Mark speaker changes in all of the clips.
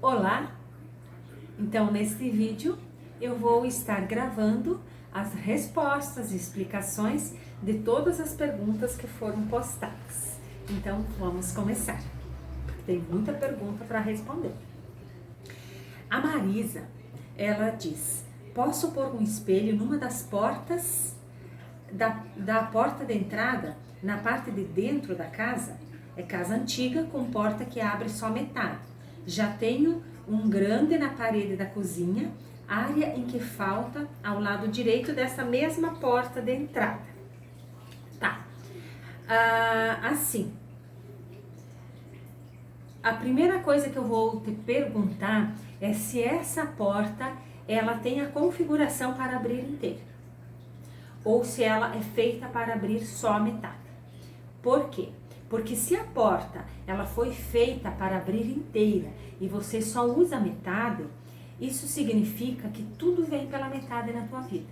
Speaker 1: Olá! Então, neste vídeo, eu vou estar gravando as respostas e explicações de todas as perguntas que foram postadas. Então, vamos começar. Tem muita pergunta para responder. A Marisa, ela diz: posso pôr um espelho numa das portas da porta de entrada, na parte de dentro da casa? É casa antiga com porta que abre só metade. Já tenho um grande na parede da cozinha, área em que falta ao lado direito dessa mesma porta de entrada. Tá. Assim, a primeira coisa que eu vou te perguntar é se essa porta ela tem a configuração para abrir inteira, ou se ela é feita para abrir só a metade. Por quê? Porque se a porta ela foi feita para abrir inteira e você só usa a metade, isso significa que tudo vem pela metade na tua vida.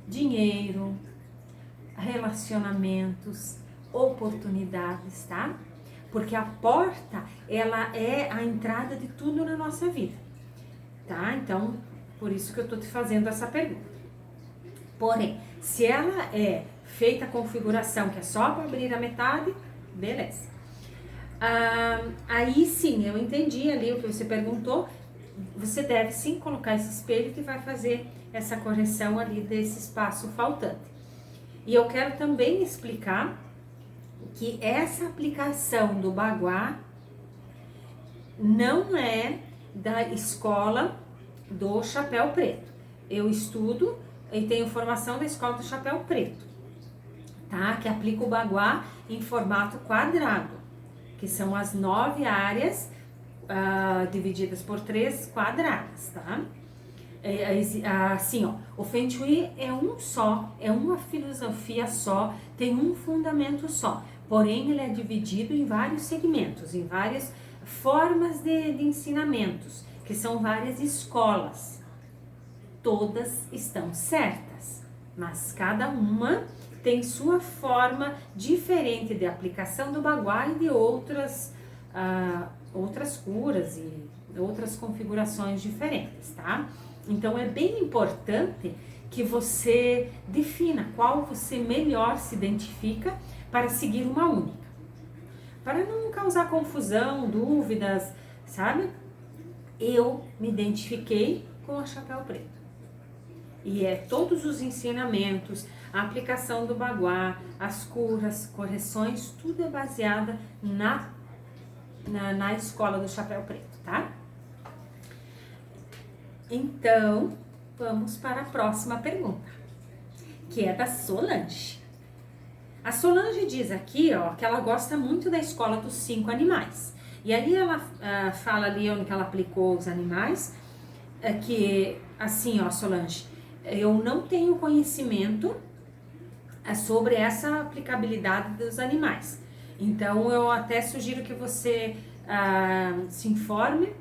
Speaker 1: Dinheiro, relacionamentos, oportunidades, tá? Porque a porta, ela é a entrada de tudo na nossa vida, tá? Então, por isso que eu tô te fazendo essa pergunta. Porém, se ela é feita a configuração que é só para abrir a metade, beleza. Aí sim, eu entendi ali o que você perguntou. Você deve sim colocar esse espelho que vai fazer essa correção ali desse espaço faltante. E eu quero também explicar que essa aplicação do baguá não é da escola do Chapéu Preto. Eu estudo e tenho formação da escola do Chapéu Preto, tá? Que aplica o baguá em formato quadrado, que são as 9 áreas divididas por 3 quadradas, tá? Assim, ó, o Feng Shui é um só, é uma filosofia só, tem um fundamento só, porém ele é dividido em vários segmentos, em várias formas de ensinamentos, que são várias escolas. Todas estão certas, mas cada uma tem sua forma diferente de aplicação do baguá e de outras curas e outras configurações diferentes, tá? Então é bem importante que você defina qual você melhor se identifica para seguir uma única, para não causar confusão, dúvidas, sabe? Eu me identifiquei com a Chapéu Preto. E é todos os ensinamentos, a aplicação do baguá, as curas, correções, tudo é baseada na escola do Chapéu Preto, tá? Então, vamos para a próxima pergunta, que é da Solange. A Solange diz aqui, ó, que ela gosta muito da escola dos 5 animais. E aí ela fala ali onde ela aplicou os animais, que assim, ó, Solange, eu não tenho conhecimento sobre essa aplicabilidade dos animais. Então, eu até sugiro que você se informe,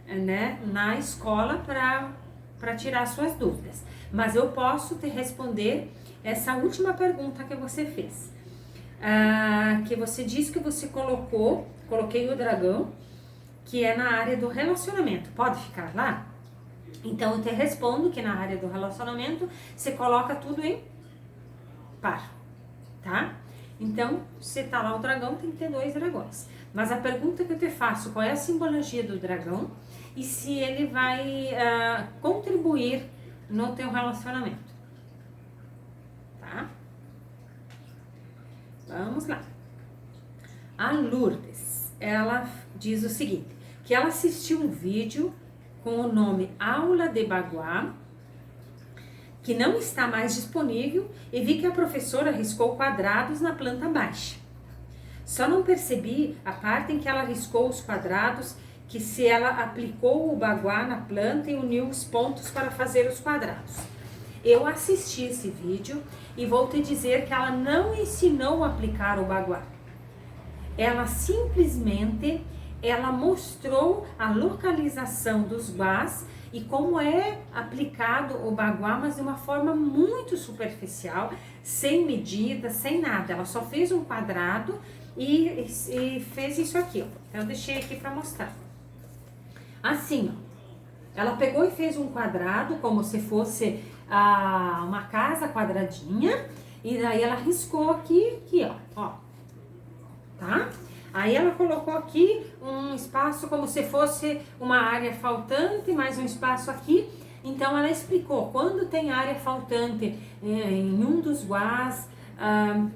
Speaker 1: né, na escola para tirar suas dúvidas. Mas eu posso te responder essa última pergunta que você fez. Que você disse que você coloquei o dragão, que é na área do relacionamento. Pode ficar lá? Então, eu te respondo que na área do relacionamento, você coloca tudo em par, tá? Então, se tá lá o dragão, tem que ter 2 dragões. Mas a pergunta que eu te faço, qual é a simbologia do dragão e se ele vai contribuir no teu relacionamento, tá? Vamos lá. A Lourdes, ela diz o seguinte, que ela assistiu um vídeo com o nome Aula de Baguá, que não está mais disponível, e vi que a professora riscou quadrados na planta baixa. Só não percebi a parte em que ela riscou os quadrados, que se ela aplicou o baguá na planta e uniu os pontos para fazer os quadrados. Eu assisti esse vídeo e vou te dizer que ela não ensinou a aplicar o baguá. Ela simplesmente mostrou a localização dos guás e como é aplicado o baguá, mas de uma forma muito superficial, sem medida, sem nada. Ela só fez um quadrado e fez isso aqui, ó. Então, eu deixei aqui para mostrar. assim, ó. Ela pegou e fez um quadrado, como se fosse uma casa quadradinha, e daí ela riscou aqui, ó, tá? Aí ela colocou aqui um espaço como se fosse uma área faltante, mais um espaço aqui. Então ela explicou, quando tem área faltante em um dos guás,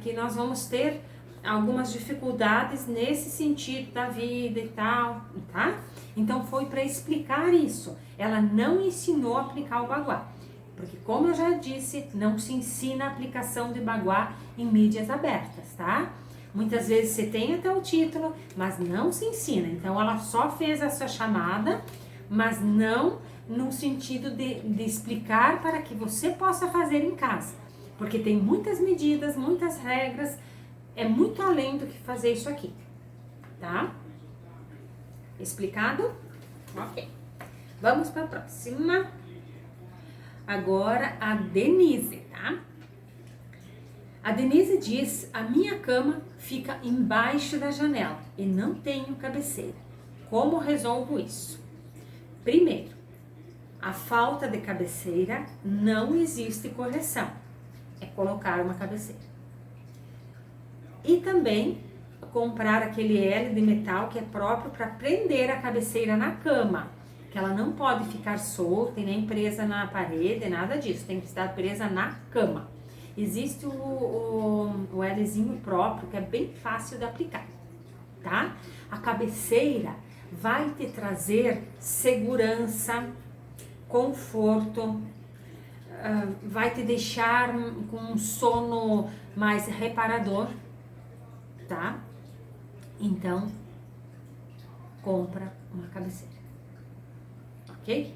Speaker 1: que nós vamos ter algumas dificuldades nesse sentido da vida e tal, tá? Então foi para explicar isso. Ela não ensinou a aplicar o baguá, porque como eu já disse, não se ensina a aplicação de baguá em mídias abertas, tá? Muitas vezes você tem até o título, mas não se ensina. Então ela só fez essa chamada, mas não no sentido de explicar para que você possa fazer em casa. Porque tem muitas medidas, muitas regras, é muito além do que fazer isso aqui, tá? Explicado? Ok. Vamos para a próxima. Agora a Denise, tá? A Denise diz, a minha cama fica embaixo da janela e não tenho cabeceira. Como resolvo isso? Primeiro, a falta de cabeceira não existe correção. É colocar uma cabeceira. E também comprar aquele L de metal que é próprio para prender a cabeceira na cama. Que ela não pode ficar solta e nem presa na parede, nada disso. Tem que estar presa na cama. Existe o Lzinho próprio, que é bem fácil de aplicar, tá? A cabeceira vai te trazer segurança, conforto, vai te deixar com um sono mais reparador, tá? Então, compra uma cabeceira, ok?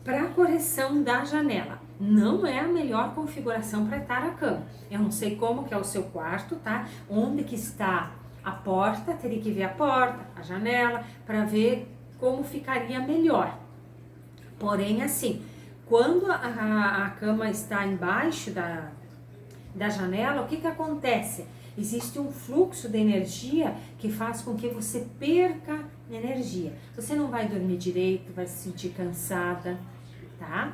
Speaker 1: Para correção da janela, não é a melhor configuração para estar a cama. Eu não sei como que é o seu quarto, tá? Onde que está a porta, teria que ver a porta, a janela, para ver como ficaria melhor. Porém, assim, quando a cama está embaixo da janela, o que que acontece? Existe um fluxo de energia que faz com que você perca energia. Você não vai dormir direito, vai se sentir cansada, tá?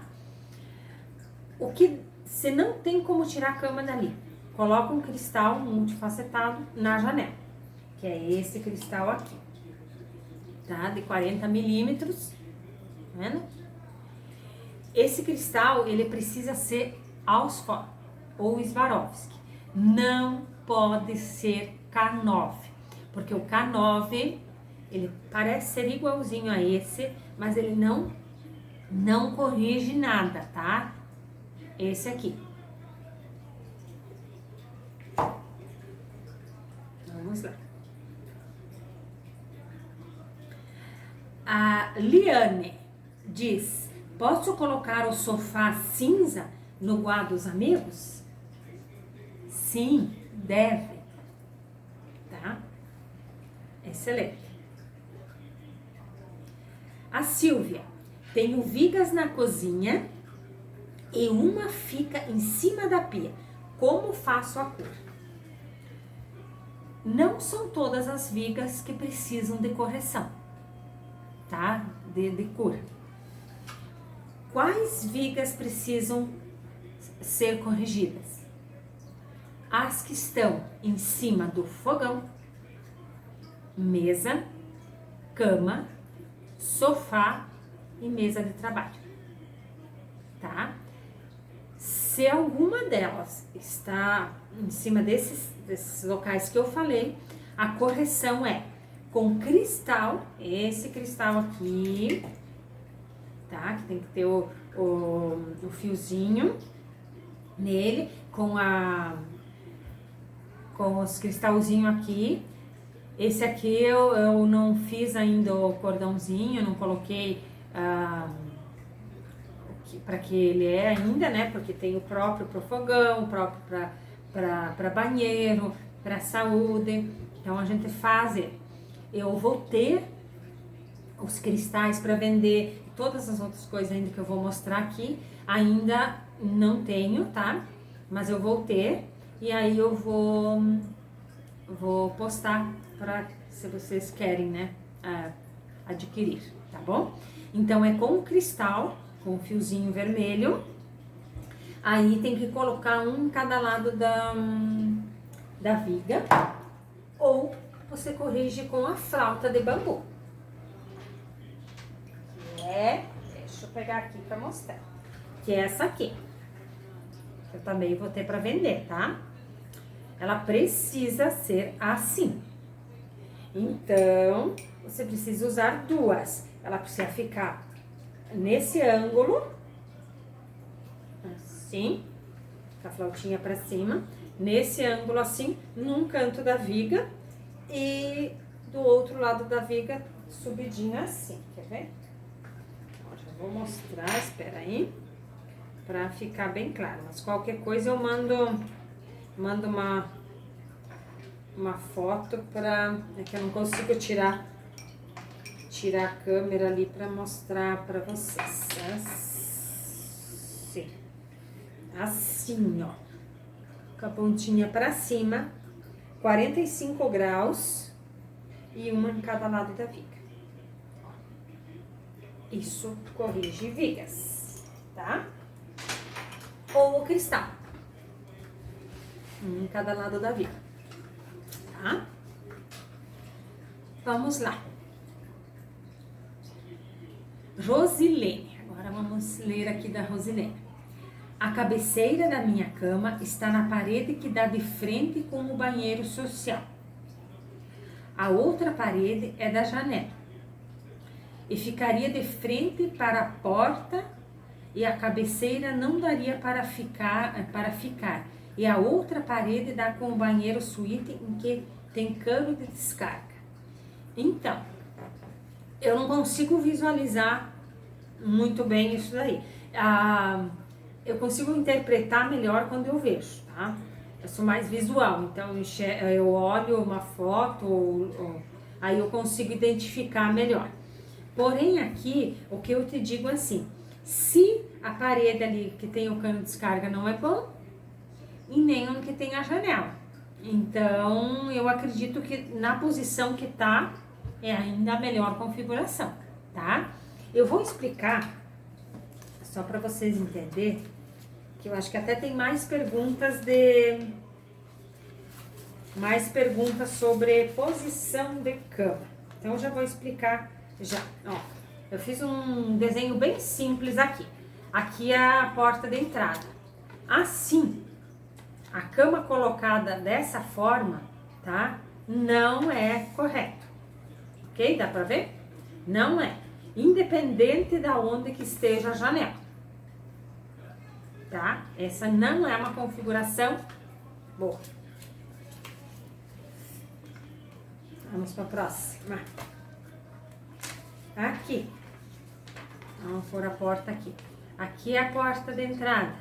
Speaker 1: O que você não tem como tirar a cama dali? Coloca um cristal multifacetado na janela, que é esse cristal aqui, tá? De 40 milímetros, tá vendo? Esse cristal, ele precisa ser Ausfort ou Swarovski. Não pode ser K9, porque o K9, ele parece ser igualzinho a esse, mas ele não corrige nada, tá? Esse aqui. Vamos lá. A Liane diz, posso colocar o sofá cinza no guá dos amigos? Sim, deve. Tá? Excelente. A Silvia, tenho vigas na cozinha e uma fica em cima da pia. Como faço a cor? Não são todas as vigas que precisam de correção, tá? De cor. Quais vigas precisam ser corrigidas? As que estão em cima do fogão, mesa, cama, sofá e mesa de trabalho, tá? Se alguma delas está em cima desses locais que eu falei, a correção é com cristal, esse cristal aqui, tá? Que tem que ter o fiozinho nele, com os cristalzinhos aqui. Esse aqui eu não fiz ainda o cordãozinho, não coloquei para que ele é ainda, né? Porque tem o próprio para o fogão, o próprio para banheiro, para saúde. Então a gente faz ele. Eu vou ter os cristais para vender, todas as outras coisas ainda que eu vou mostrar aqui, ainda não tenho, tá? Mas eu vou ter e aí eu vou postar para, se vocês querem, né? adquirir, tá bom? Então, é com o cristal, com o fiozinho vermelho. Aí tem que colocar um em cada lado da viga. Ou você corrige com a flauta de bambu. Deixa eu pegar aqui pra mostrar. Que é essa aqui. Eu também vou ter pra vender, tá? Ela precisa ser assim. Então, você precisa usar duas. Ela precisa ficar nesse ângulo, assim, com a flautinha pra cima, nesse ângulo assim, num canto da viga e do outro lado da viga, subidinho assim, quer ver? Ó, já vou mostrar, espera aí, pra ficar bem claro, mas qualquer coisa eu mando uma foto é que eu não consigo tirar a câmera ali pra mostrar pra vocês. Assim, ó, com a pontinha pra cima, 45 graus e uma em cada lado da viga. Isso corrige vigas, tá? Ou o cristal, um em cada lado da viga, tá? Vamos lá. Rosilene, agora vamos ler aqui da Rosilene. A cabeceira da minha cama está na parede que dá de frente com o banheiro social. A outra parede é da janela e ficaria de frente para a porta e a cabeceira não daria para ficar. E a outra parede dá com o banheiro suíte em que tem cano de descarga. Então, eu não consigo visualizar muito bem isso daí. Eu consigo interpretar melhor quando eu vejo, tá? Eu sou mais visual, então eu olho uma foto, aí eu consigo identificar melhor. Porém, aqui, o que eu te digo assim, se a parede ali que tem o cano de descarga não é bom, e nem onde que tem a janela. Então, eu acredito que na posição que tá, é ainda a melhor configuração, tá? Eu vou explicar, só para vocês entenderem, que eu acho que até tem mais perguntas sobre posição de cama. Então, eu já vou explicar já. Ó, eu fiz um desenho bem simples aqui. Aqui é a porta de entrada. Assim, a cama colocada dessa forma, tá? Não é correto. Ok? Dá pra ver? Não é. Independente da onde que esteja a janela. Tá? Essa não é uma configuração boa. Vamos para a próxima. Aqui. Vamos pôr a porta aqui. Aqui é a porta de entrada.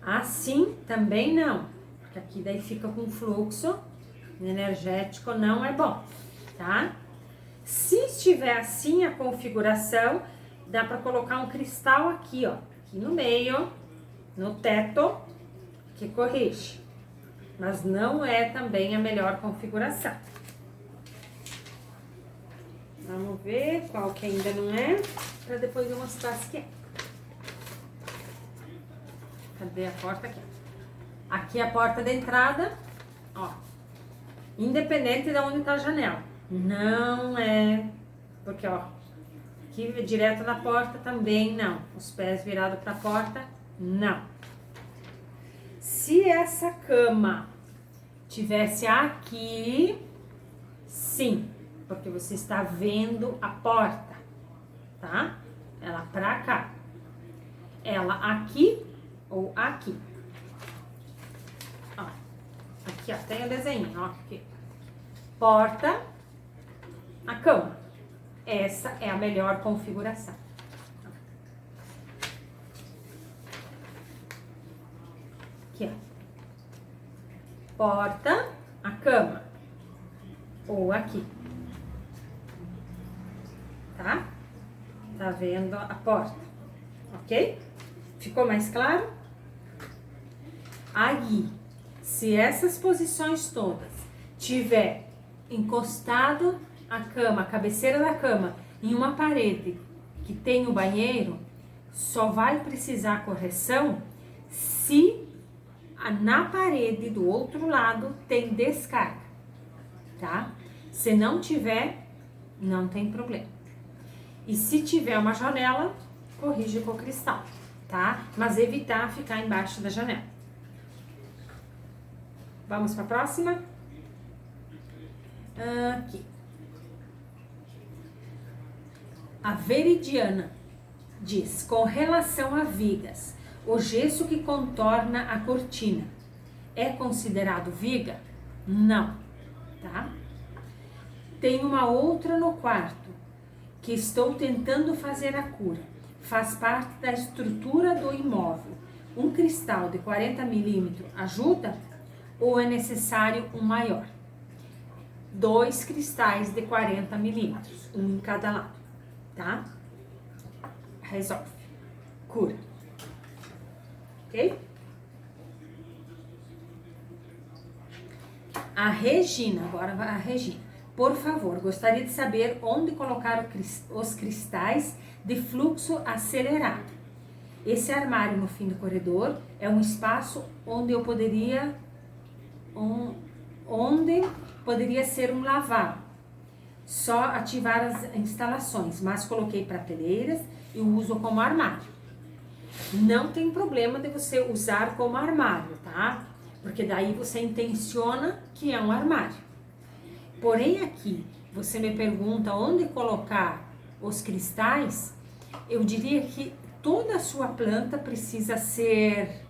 Speaker 1: Assim também não. Porque aqui daí fica com fluxo energético, não é bom. Tá? Se estiver assim a configuração, dá para colocar um cristal aqui, ó. Aqui no meio, no teto, que corrige. Mas não é também a melhor configuração. Vamos ver qual que ainda não é, para depois eu mostrar se é. Cadê a porta aqui? Aqui é a porta de entrada, ó. Independente de onde tá a janela. Não é, porque ó, aqui direto da porta também não. Os pés virados para a porta, não. Se essa cama tivesse aqui, sim, porque você está vendo a porta, tá? Ela pra cá. Ela aqui ou aqui. Ó, aqui ó, tem o desenho, ó, aqui. Porta, a cama. Essa é a melhor configuração. Aqui, ó. Porta, a cama. Ou aqui. Tá? Tá vendo a porta, ok? Ficou mais claro? Aí, se essas posições todas tiver encostado a cama, a cabeceira da cama, Em uma parede que tem o banheiro, só vai precisar correção se na parede do outro lado tem descarga, tá? Se não tiver, não tem problema. E se tiver uma janela, corrige com cristal, tá? Mas evitar ficar embaixo da janela. Vamos para a próxima? Aqui. A Veridiana diz, com relação a vigas, o gesso que contorna a cortina é considerado viga? Não, tá? Tem uma outra no quarto que estou tentando fazer a cura. Faz parte da estrutura do imóvel. Um cristal de 40 milímetros ajuda ou é necessário um maior? 2 cristais de 40 milímetros, um em cada lado, tá? Resolve, cura, ok? A Regina, agora a Regina. Por favor, gostaria de saber onde colocar os cristais de fluxo acelerado. Esse armário no fim do corredor é um espaço onde eu poderia ser um lavabo. Só ativar as instalações, mas coloquei prateleiras e uso como armário. Não tem problema de você usar como armário, tá? Porque daí você intenciona que é um armário. Porém aqui, você me pergunta onde colocar os cristais, eu diria que toda a sua planta precisa ser,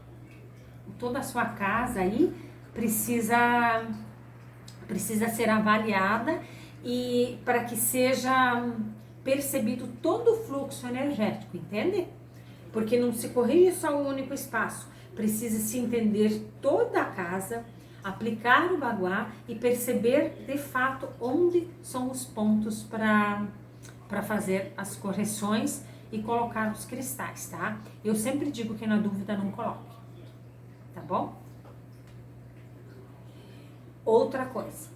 Speaker 1: toda a sua casa aí precisa ser avaliada e para que seja percebido todo o fluxo energético, entende? Porque não se corrige só um único espaço, precisa se entender toda a casa, aplicar o baguá e perceber de fato onde são os pontos para fazer as correções e colocar os cristais, tá? Eu sempre digo que na dúvida não coloque, tá bom? Outra coisa,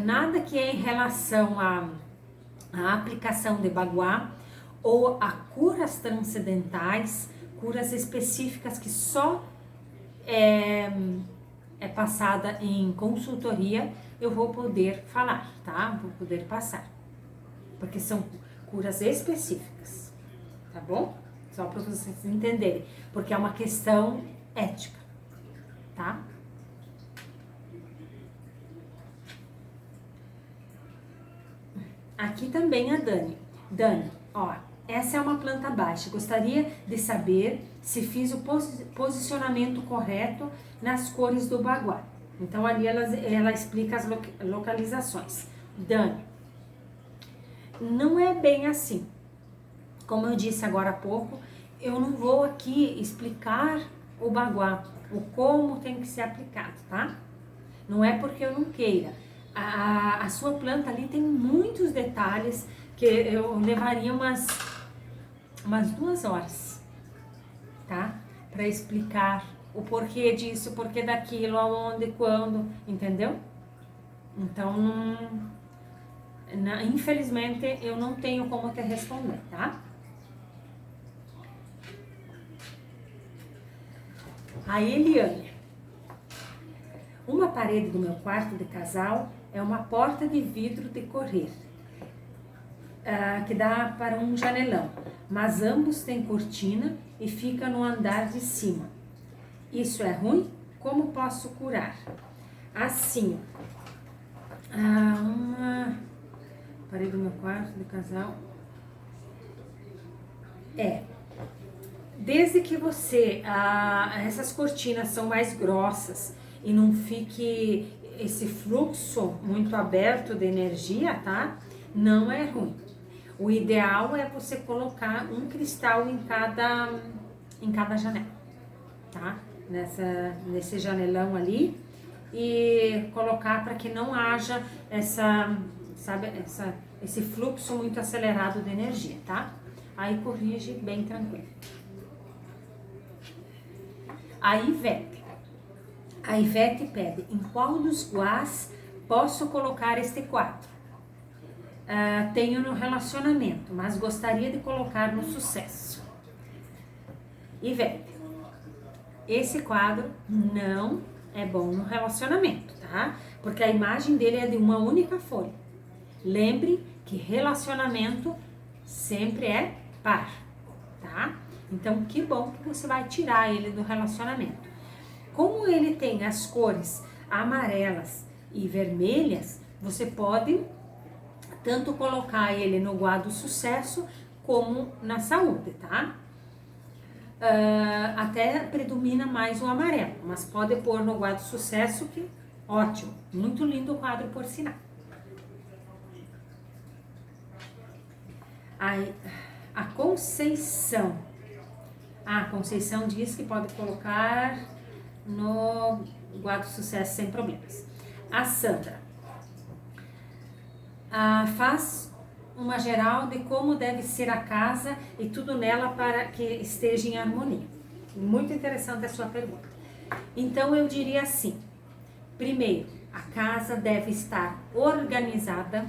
Speaker 1: nada que é em relação à aplicação de baguá ou a curas transcendentais, curas específicas que só é passada em consultoria, eu vou poder falar, tá? Vou poder passar, porque são curas específicas, tá bom? Só para vocês entenderem, porque é uma questão ética, tá? Aqui também a Dani. Dani, ó, essa é uma planta baixa. Gostaria de saber se fiz o posicionamento correto nas cores do baguá. Então, ali ela explica as localizações. Dani, não é bem assim. Como eu disse agora há pouco, eu não vou aqui explicar o baguá, o como tem que ser aplicado, tá? Não é porque eu não queira. A sua planta ali tem muitos detalhes que eu levaria umas 2 horas, tá? Para explicar o porquê disso, o porquê daquilo, aonde, quando, entendeu? Então, infelizmente, eu não tenho como te responder, tá? A Eliane. Uma parede do meu quarto de casal é uma porta de vidro de correr, que dá para um janelão, mas ambos têm cortina e fica no andar de cima. Isso é ruim? Como posso curar? Assim, uma parede do meu quarto de casal desde que você, essas cortinas são mais grossas e não fique esse fluxo muito aberto de energia, tá? Não é ruim. O ideal é você colocar um cristal em cada janela, tá? Nesse janelão ali e colocar para que não haja esse fluxo muito acelerado de energia, tá? Aí corrige bem tranquilo. A Ivete pede, em qual dos guás posso colocar este quadro? tenho no relacionamento, mas gostaria de colocar no sucesso. Ivete, esse quadro não é bom no relacionamento, tá? Porque a imagem dele é de uma única folha. Lembre que relacionamento sempre é par, tá? Então, que bom que você vai tirar ele do relacionamento. Como ele tem as cores amarelas e vermelhas, você pode tanto colocar ele no quadro sucesso como na saúde, tá? Até predomina mais o amarelo, mas pode pôr no quadro sucesso, que ótimo, muito lindo o quadro, por sinal. A Conceição. A Conceição diz que pode colocar no quadro sucesso sem problemas. A Sandra. Faz uma geral de como deve ser a casa e tudo nela para que esteja em harmonia. Muito interessante a sua pergunta. Então eu diria assim: primeiro, a casa deve estar organizada,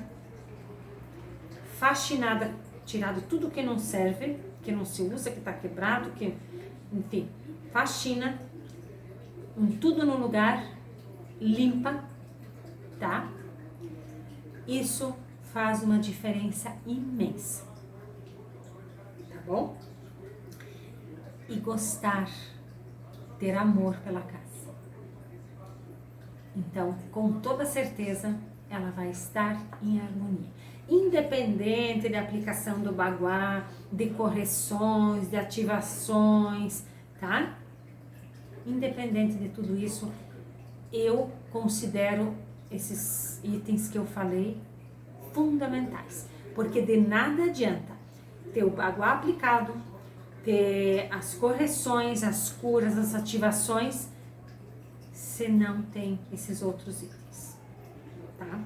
Speaker 1: faxinada, tirado tudo que não serve, que não se usa, que está quebrado, que, enfim, faxina, tudo no lugar, limpa, tá? Isso faz uma diferença imensa, tá bom? E gostar, ter amor pela casa. Então, com toda certeza, ela vai estar em harmonia. Independente da aplicação do baguá, de correções, de ativações, tá? Independente de tudo isso, eu considero esses itens que eu falei fundamentais, porque de nada adianta ter o baguá aplicado, ter as correções, as curas, as ativações, se não tem esses outros itens, tá?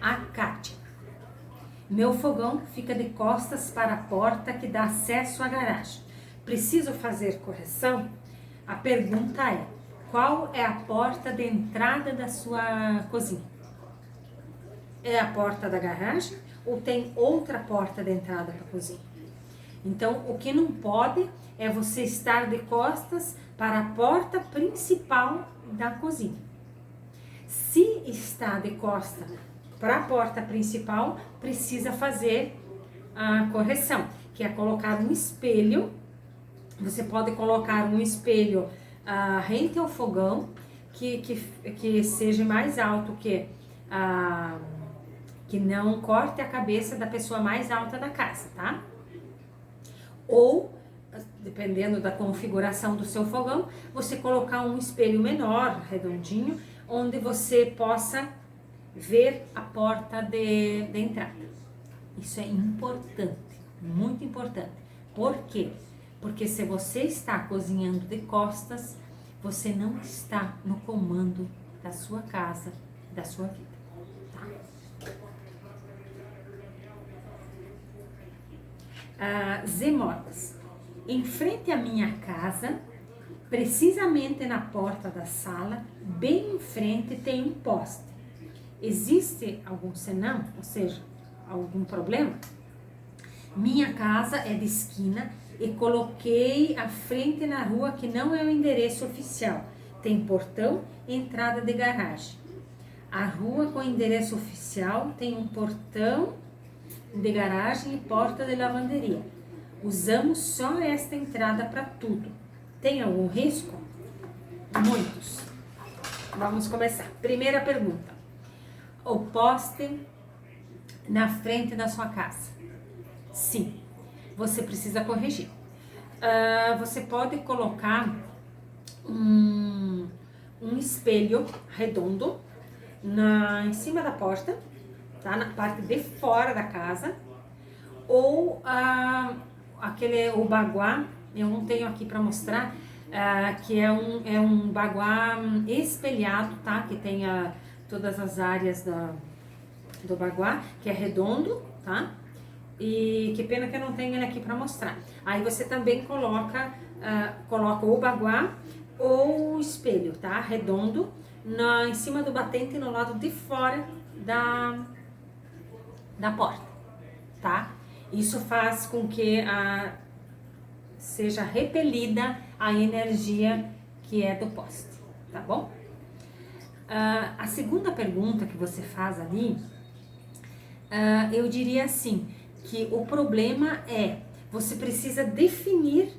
Speaker 1: A Kátia. Meu fogão fica de costas para a porta que dá acesso à garagem. Preciso fazer correção? A pergunta é: qual é a porta de entrada da sua cozinha? É a porta da garagem ou tem outra porta de entrada para a cozinha? Então, o que não pode é você estar de costas para a porta principal da cozinha. Se está de costas para a porta principal, precisa fazer a correção, que é colocar um espelho. Você pode colocar um espelho rente ao fogão, que seja mais alto, que não corte a cabeça da pessoa mais alta da casa, tá? Ou, dependendo da configuração do seu fogão, você colocar um espelho menor, redondinho, onde você possa ver a porta de entrada. Isso é importante, muito importante. Por quê? Porque se você está cozinhando de costas, você não está no comando da sua casa, da sua vida, tá? Zé Modas. Em frente à minha casa, precisamente na porta da sala, bem em frente, tem um poste. Existe algum senão, ou seja, algum problema? Minha casa é de esquina e coloquei a frente na rua que não é o endereço oficial. Tem portão e entrada de garagem. A rua com endereço oficial tem um portão de garagem e porta de lavanderia. Usamos só esta entrada para tudo. Tem algum risco? Muitos. Vamos começar. Primeira pergunta: o poste na frente da sua casa? Sim, você precisa corrigir. Você pode colocar um espelho redondo em cima da porta, tá? Na parte de fora da casa, ou o baguá, eu não tenho aqui para mostrar, que é um baguá espelhado, tá? Que tem todas as áreas do baguá, que é redondo, tá? E que pena que eu não tenho ele aqui para mostrar. Aí você também coloca o baguá ou o espelho, tá? Redondo, em cima do batente no lado de fora da porta, tá? Isso faz com que seja repelida a energia que é do poste, tá bom? A segunda pergunta que você faz ali, eu diria assim, que o problema você precisa definir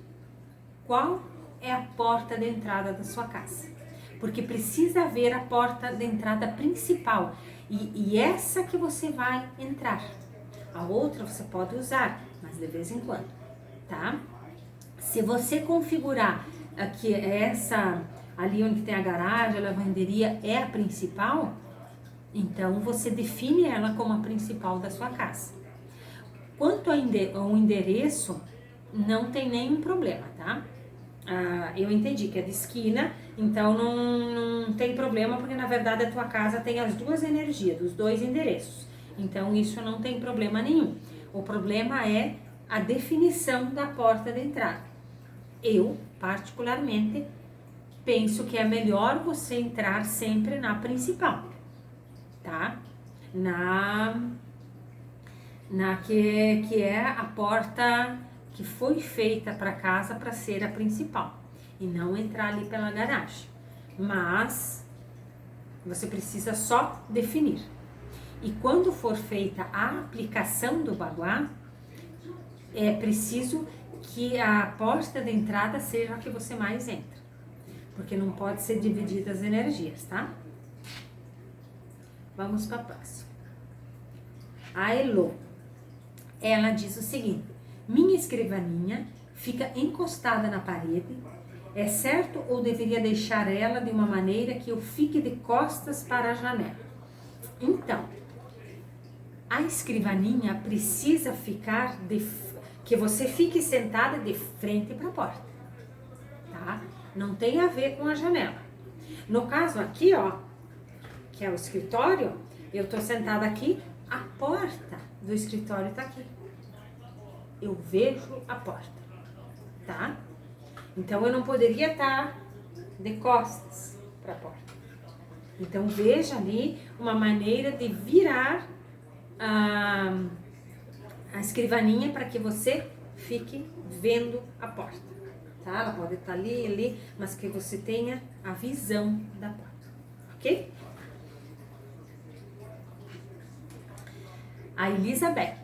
Speaker 1: qual é a porta de entrada da sua casa, porque precisa haver a porta de entrada principal, e essa que você vai entrar. A outra você pode usar, mas de vez em quando, tá? Se você configurar que essa ali onde tem a garagem, a lavanderia é a principal, então você define ela como a principal da sua casa. Quanto ao endereço, não tem nenhum problema, tá? Eu entendi que é de esquina, então não tem problema, porque na verdade a tua casa tem as duas energias, dos dois endereços. Então isso não tem problema nenhum. O problema é a definição da porta de entrada. Eu, particularmente, penso que é melhor você entrar sempre na principal, tá? Que é a porta que foi feita para casa para ser a principal e não entrar ali pela garagem. Mas você precisa só definir. E quando for feita a aplicação do baguá, é preciso que a porta de entrada seja a que você mais entra, porque não pode ser dividida as energias, tá? Vamos para a próxima. A Elo, ela diz o seguinte: minha escrivaninha fica encostada na parede, é certo ou deveria deixar ela de uma maneira que eu fique de costas para a janela? Então, a escrivaninha precisa ficar que você fique sentada de frente para a porta, tá? Não tem a ver com a janela. No caso aqui, ó, que é o escritório, eu tô sentada aqui, a porta do escritório tá aqui. Eu vejo a porta, tá? Então eu não poderia estar de costas para a porta. Então veja ali uma maneira de virar a escrivaninha para que você fique vendo a porta, tá? Ela pode estar ali, mas que você tenha a visão da porta, ok? A Elizabeth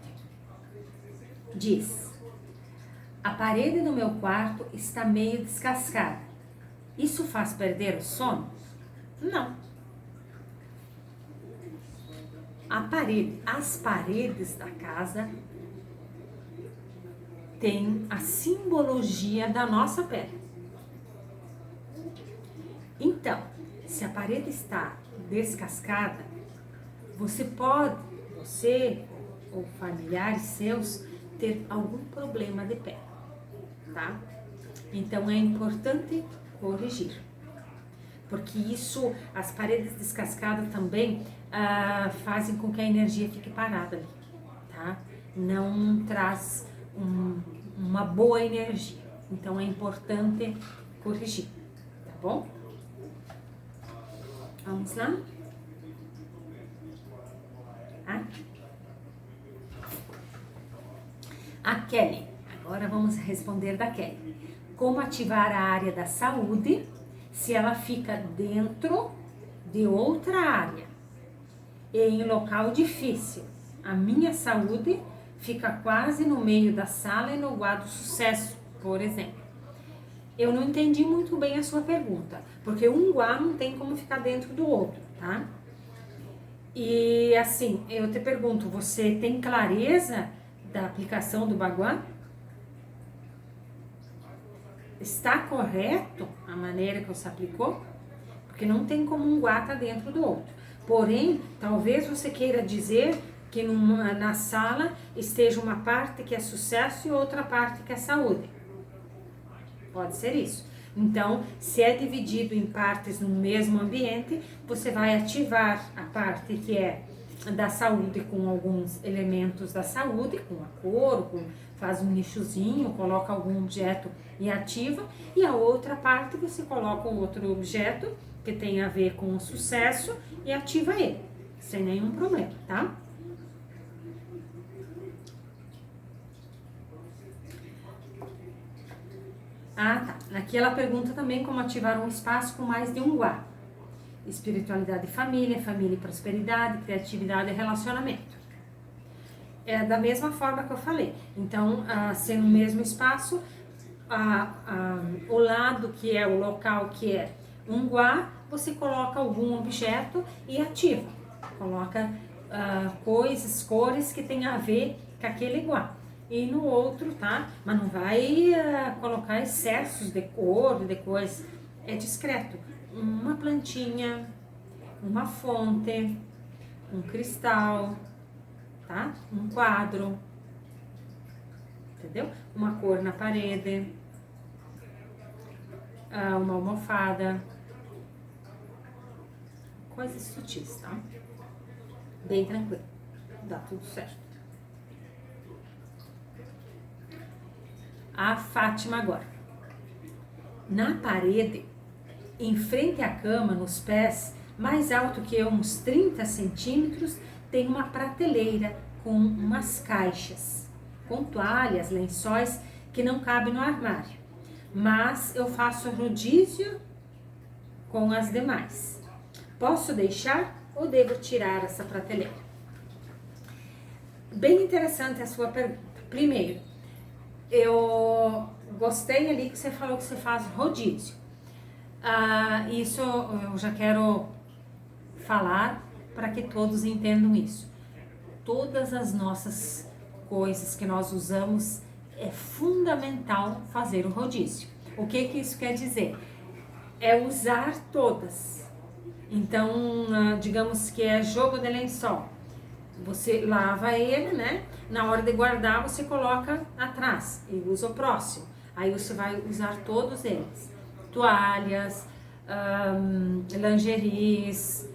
Speaker 1: diz: a parede do meu quarto está meio descascada. Isso faz perder o sono? Não. As paredes da casa têm a simbologia da nossa pele. Então, se a parede está descascada, você ou familiares seus, ter algum problema de pele, tá? Então é importante corrigir, porque as paredes descascadas também fazem com que a energia fique parada ali, tá? Não traz uma boa energia, então é importante corrigir, tá bom? Vamos lá? A Kelly, agora vamos responder da Kelly. Como ativar a área da saúde se ela fica dentro de outra área e em local difícil? A minha saúde fica quase no meio da sala e no guarda sucesso, por exemplo. Eu não entendi muito bem a sua pergunta, porque um guá não tem como ficar dentro do outro, tá? E assim, eu te pergunto, você tem clareza da aplicação do baguá? Está correto a maneira que você aplicou? Porque não tem como um guá estar dentro do outro. Porém, talvez você queira dizer que na sala esteja uma parte que é sucesso e outra parte que é saúde. Pode ser isso. Então, se é dividido em partes no mesmo ambiente, você vai ativar a parte que é da saúde com alguns elementos da saúde, com a cor, faz um nichozinho, coloca algum objeto e ativa, e a outra parte você coloca um outro objeto que tem a ver com o sucesso e ativa ele, sem nenhum problema, tá? Ah, tá. Aqui ela pergunta também como ativar um espaço com mais de um guá. Espiritualidade e família, família e prosperidade, criatividade e relacionamento. É da mesma forma que eu falei. Então, sendo o mesmo espaço, o lado que é o local que é um guá, você coloca algum objeto e ativa. Coloca coisas, cores que tem a ver com aquele guá. E no outro, tá? Mas não vai colocar excessos de cor, de coisa. É discreto. Uma plantinha, uma fonte, um cristal, tá? Um quadro, entendeu? Uma cor na parede, uma almofada, coisas sutis, tá? Bem tranquilo, dá tudo certo. A Fátima agora. Na parede, em frente à cama, nos pés, mais alto que eu, uns 30 centímetros, tem uma prateleira com umas caixas, com toalhas, lençóis que não cabem no armário. Mas eu faço rodízio com as demais. Posso deixar ou devo tirar essa prateleira? Bem interessante a sua pergunta. Primeiro, eu gostei ali que você falou que você faz rodízio. Isso eu já quero falar para que todos entendam isso. Todas as nossas coisas que nós usamos é fundamental fazer o rodízio. O que isso quer dizer? É usar todas. Então, digamos que é jogo de lençol. Você lava ele, né? Na hora de guardar, você coloca atrás e usa o próximo. Aí você vai usar todos eles. Toalhas, lingeries,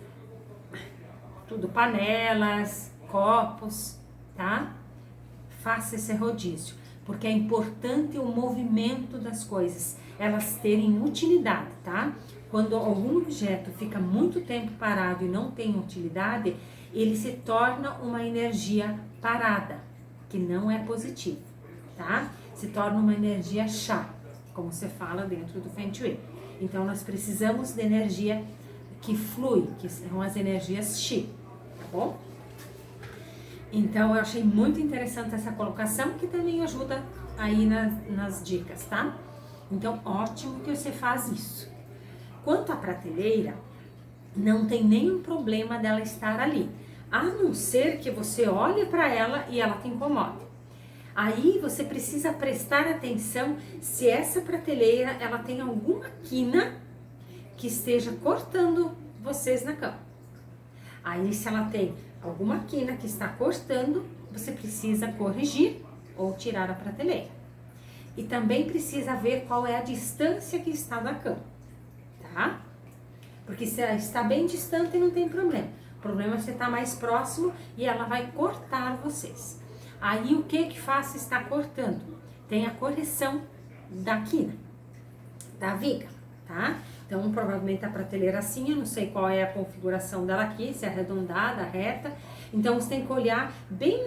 Speaker 1: tudo, panelas, copos, tá? Faça esse rodízio, porque é importante o movimento das coisas, elas terem utilidade, tá? Quando algum objeto fica muito tempo parado e não tem utilidade, ele se torna uma energia parada, que não é positivo, tá? Se torna uma energia chá, como você fala dentro do Feng Shui. Então, nós precisamos de energia que flui, que são as energias Qi, tá bom? Então, eu achei muito interessante essa colocação, que também ajuda aí nas dicas, tá? Então, ótimo que você faz isso. Quanto à prateleira, não tem nenhum problema dela estar ali, a não ser que você olhe para ela e ela te incomode. Aí você precisa prestar atenção se essa prateleira ela tem alguma quina que esteja cortando vocês na cama. Aí se ela tem alguma quina que está cortando, você precisa corrigir ou tirar a prateleira. E também precisa ver qual é a distância que está da cama, tá? Porque se ela está bem distante não tem problema. O problema é você estar mais próximo e ela vai cortar vocês. Aí o que faz se está cortando? Tem a correção da quina, da viga, tá? Então, provavelmente a prateleira assim, eu não sei qual é a configuração dela aqui, se é arredondada, reta. Então, você tem que olhar bem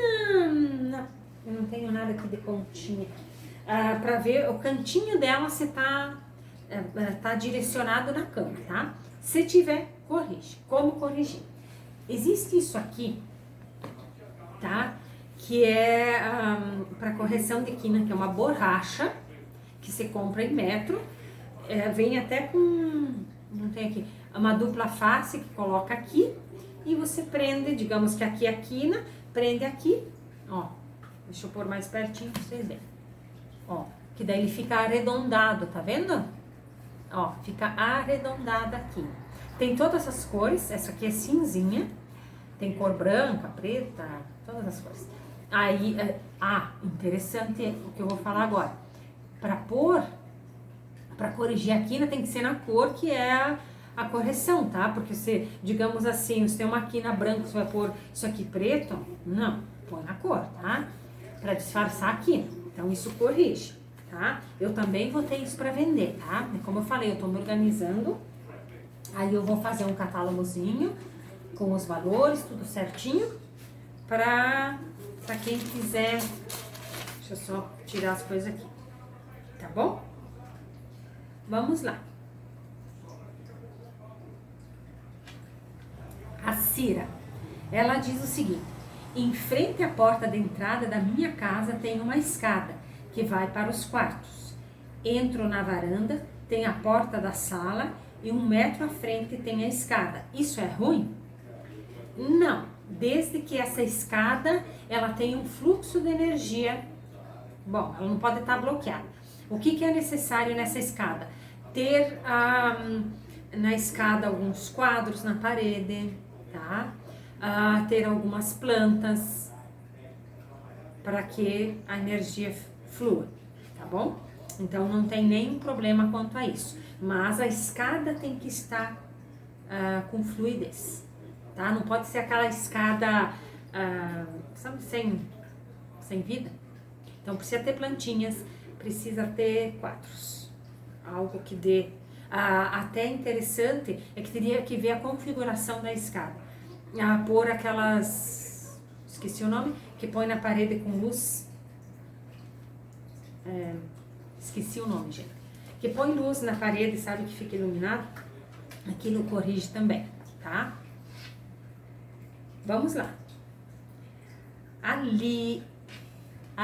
Speaker 1: eu não tenho nada aqui de pontinha, para ver o cantinho dela se tá direcionado na cama, tá? Se tiver, corrige. Como corrigir? Existe isso aqui, tá? Que é para correção de quina, que é uma borracha que se compra em metro, vem até com, não tem aqui, uma dupla face que coloca aqui e você prende, digamos que aqui é a quina, prende aqui, ó, deixa eu pôr mais pertinho pra vocês verem, ó, que daí ele fica arredondado, tá vendo? Ó, fica arredondada aqui. Tem todas as cores, essa aqui é cinzinha, tem cor branca, preta, todas as cores. Aí, interessante o que eu vou falar agora. Para corrigir a quina tem que ser na cor que é a correção, tá? Porque se, digamos assim, você tem uma quina branca, você vai pôr isso aqui preto, não, põe na cor, tá? Para disfarçar a quina. Então, isso corrige, tá? Eu também vou ter isso para vender, tá? Como eu falei, eu tô me organizando Aí eu vou fazer um catálogozinho com os valores, tudo certinho, para quem quiser. Deixa eu só tirar as coisas aqui, tá bom? Vamos lá. A Cira, ela diz o seguinte: em frente à porta de entrada da minha casa tem uma escada que vai para os quartos. Entro na varanda, tem a porta da sala e 1 metro à frente tem a escada. Isso é ruim? Não, desde que essa escada ela tenha um fluxo de energia. Bom, ela não pode estar bloqueada. O que é necessário nessa escada? Ter na escada alguns quadros na parede, tá? Ter algumas plantas para que a energia flua, tá bom? Então não tem nenhum problema quanto a isso, mas a escada tem que estar com fluidez, tá? Não pode ser aquela escada sabe, sem vida. Então precisa ter plantinhas, precisa ter quadros, algo que dê. Até interessante é que teria que ver a configuração da escada, pôr aquelas, esqueci o nome, que põe na parede com luz, esqueci o nome, gente, que põe luz na parede, sabe, que fica iluminado. Aquilo corrige também, tá? Vamos lá. A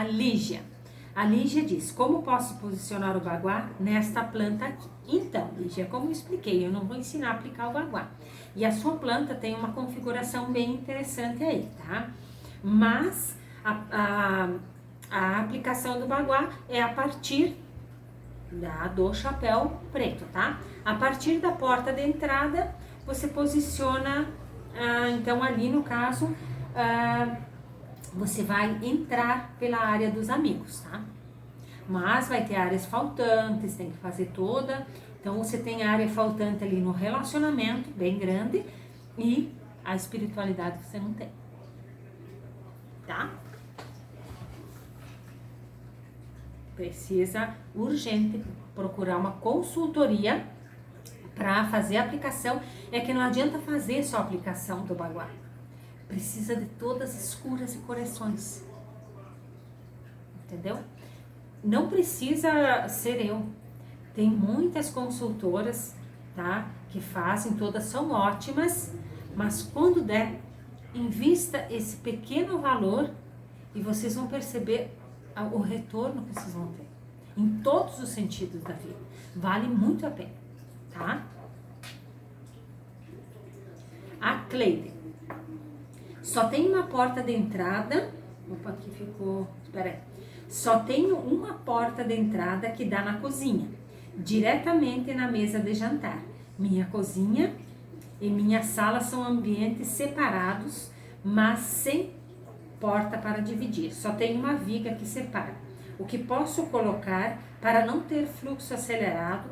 Speaker 1: Lígia diz: como posso posicionar o baguá nesta planta aqui? Então, Lígia, como eu expliquei, eu não vou ensinar a aplicar o baguá. E a sua planta tem uma configuração bem interessante aí, tá? Mas a aplicação do baguá é a partir do chapéu preto, tá? A partir da porta de entrada, você posiciona, então ali no caso, você vai entrar pela área dos amigos, tá? Mas vai ter áreas faltantes, tem que fazer toda. Então você tem a área faltante ali no relacionamento, bem grande, e a espiritualidade você não tem, tá? Precisa urgente procurar uma consultoria para fazer a aplicação. É que não adianta fazer só a aplicação do baguá. Precisa de todas as curas e correções. Entendeu? Não precisa ser eu. Tem muitas consultoras, tá? Que fazem, todas são ótimas, mas quando der, invista esse pequeno valor e vocês vão perceber o retorno que vocês vão ter. Em todos os sentidos da vida. Vale muito a pena, tá? A Cleide. Só tem uma porta de entrada. Opa, aqui ficou. Espera aí. Só tenho uma porta de entrada que dá na cozinha, diretamente na mesa de jantar. Minha cozinha e minha sala são ambientes separados, mas sem porta para dividir. Só tem uma viga que separa. O que posso colocar para não ter fluxo acelerado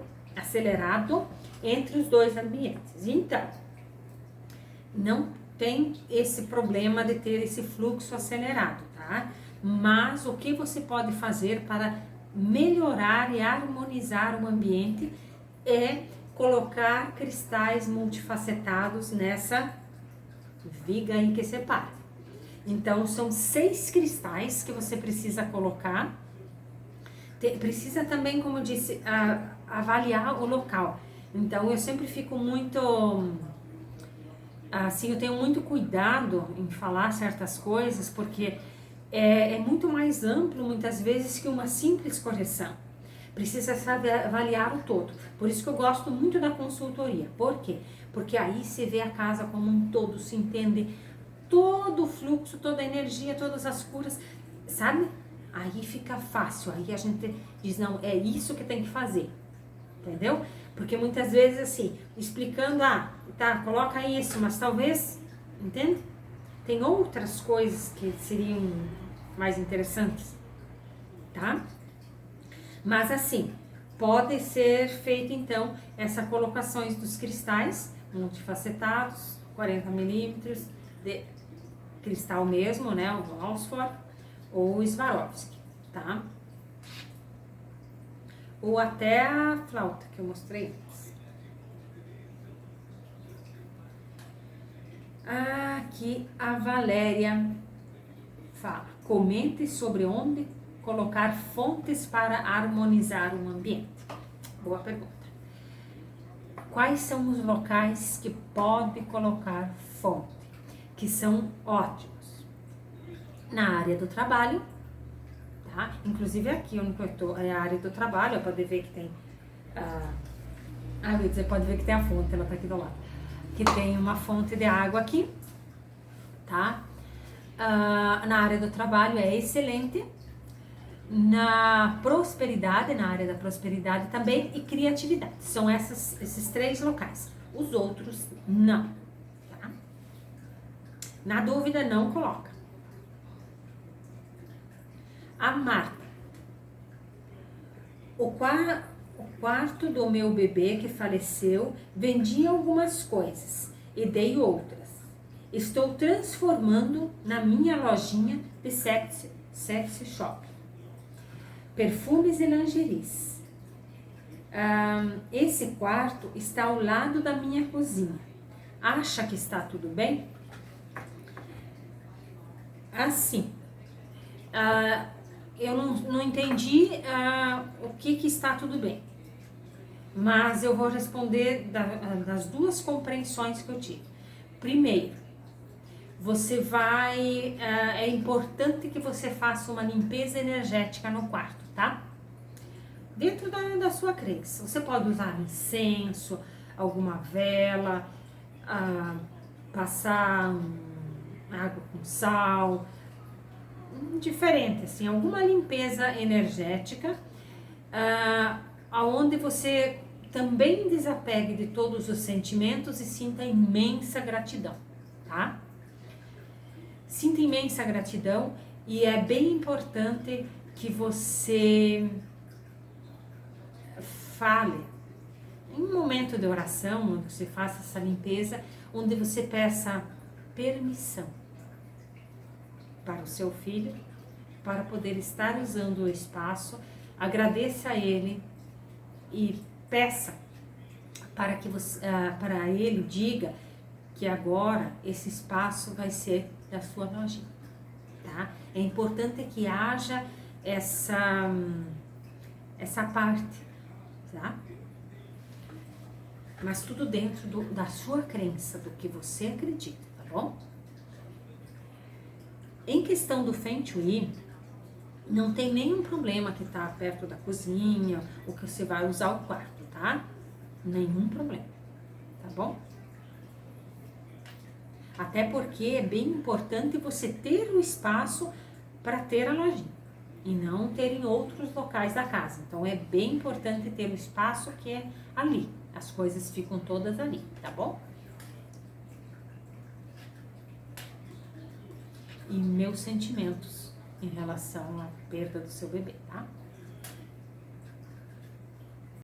Speaker 1: entre os dois ambientes? Então, não tem esse problema de ter esse fluxo acelerado, tá? Mas o que você pode fazer para melhorar e harmonizar o ambiente é colocar cristais multifacetados nessa viga aí que separa. Então, são 6 cristais que você precisa colocar. Precisa também, como eu disse, avaliar o local. Então, eu sempre fico muito... Assim, eu tenho muito cuidado em falar certas coisas, porque é muito mais amplo, muitas vezes, que uma simples correção. Precisa saber avaliar o todo. Por isso que eu gosto muito da consultoria. Por quê? Porque aí você vê a casa como um todo, se entende todo o fluxo, toda a energia, todas as curas, sabe? Aí fica fácil, aí a gente diz, não, é isso que tem que fazer, entendeu? Porque muitas vezes, assim, explicando, tá, coloca isso, mas talvez, entende? Tem outras coisas que seriam mais interessantes, tá? Mas assim, pode ser feita então essa colocações dos cristais multifacetados, 40 milímetros de cristal mesmo, né, o Valsford ou o Swarovski, tá? Ou até a flauta que eu mostrei antes. Aqui a Valéria fala: comente sobre onde colocar fontes para harmonizar o ambiente. Boa pergunta. Quais são os locais que pode colocar fonte, que são ótimos? Na área do trabalho, tá? Inclusive aqui onde eu tô, é a área do trabalho, pode ver que tem pode ver que tem a fonte, ela tá aqui do lado, que tem uma fonte de água aqui, tá? Na área do trabalho é excelente. Na prosperidade, na área da prosperidade também, e criatividade. São esses 3 locais. Os outros, não. Tá? Na dúvida, não coloca. A Marta. O quarto do meu bebê que faleceu, vendi algumas coisas e dei outras. Estou transformando na minha lojinha de sexy shop. Perfumes e lingeries. Esse quarto está ao lado da minha cozinha. Acha que está tudo bem? Assim, eu não entendi o que está tudo bem, mas eu vou responder das 2 compreensões que eu tive. Primeiro, é importante que você faça uma limpeza energética no quarto, tá? Dentro da sua crença. Você pode usar incenso, alguma vela, passar água com sal, diferente, assim, alguma limpeza energética, aonde você também desapegue de todos os sentimentos e sinta imensa gratidão, tá? Sinta imensa gratidão, e é bem importante que você fale em um momento de oração, onde você faça essa limpeza, onde você peça permissão para o seu filho, para poder estar usando o espaço. Agradeça a ele e peça para que para ele diga que agora esse espaço vai ser da sua lojinha, tá? É importante que haja essa parte, tá? Mas tudo dentro da sua crença, do que você acredita, tá bom? Em questão do Feng Shui, não tem nenhum problema que tá perto da cozinha, ou que você vai usar o quarto, tá? Nenhum problema, tá bom? Até porque é bem importante você ter o espaço para ter a lojinha e não ter em outros locais da casa. Então é bem importante ter o espaço que é ali. As coisas ficam todas ali, tá bom? E meus sentimentos em relação à perda do seu bebê, tá?